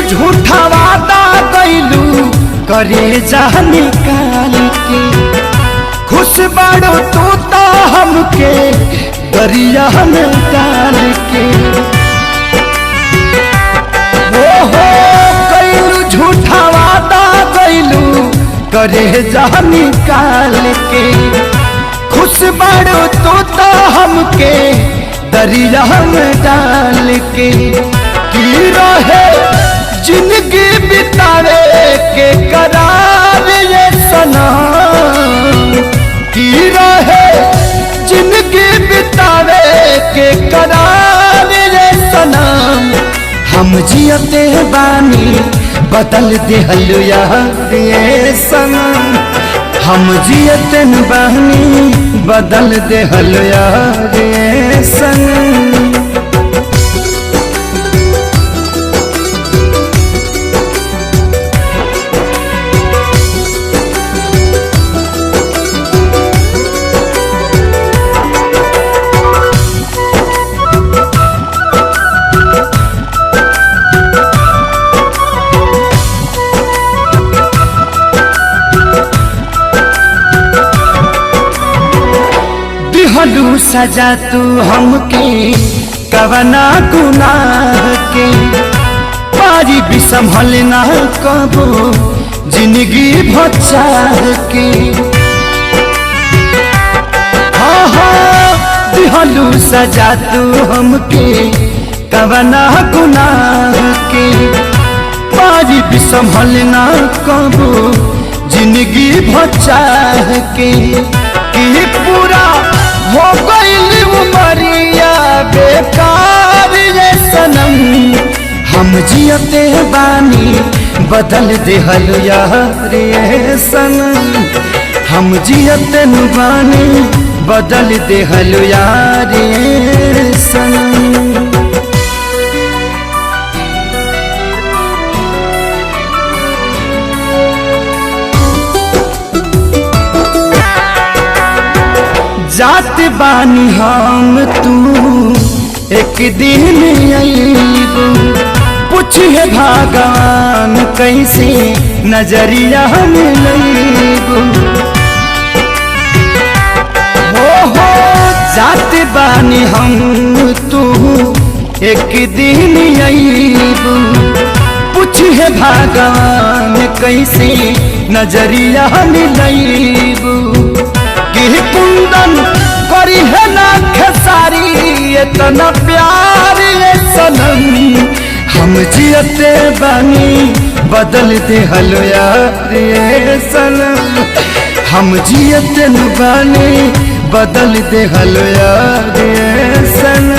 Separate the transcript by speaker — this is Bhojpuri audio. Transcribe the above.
Speaker 1: झूठा वादा कैलू करे जा निकाल के, खुश बाड़ो तू तो हमके दरिया में डाल के। हो कैलू झूठा वादा कैलू करे जा निकाल के, खुश बाड़ो तू तो हमके दरिया में डाल के। की रहे जिंदगी बितावे के करार ये सनम, की रहे जिंदगी बितावे के करार ये सनम। हम जियते बानी बदल दिहल यार ये सनम, हम जियते बानी बदल दिहल यार ये सनम। दिहलू सजा तू हमके कवना गुनाह के, पारी भी संभल ना कबो जिंदगी भचाह के। हाँ दिहलू सजा तू हमके कवना गुनाह के, पारी भी संभल ना कबो जिंदगी भचाह के। कि पूरा हो गई उमरिया बेकार ये सनम, हम जियते बानी बदल दिहल यार ये सनम, हम जियते बानी बदल दिहल यार ये सनम। जात बानी हम तू एक दिन अइबू, पूछिए भगवान कैसे नजरिया मिलबू। हो जात बानी हम तू एक दिन अइबू, पूछिए भगवान कैसे नजरिया मिलबू। कि कुंदन करी है ना खेसारी इतना प्यार ये सनम, हम जियते बानी बदल दिहल यार ये सनम, हम जियते बानी बदल दिहल यार ये सनम।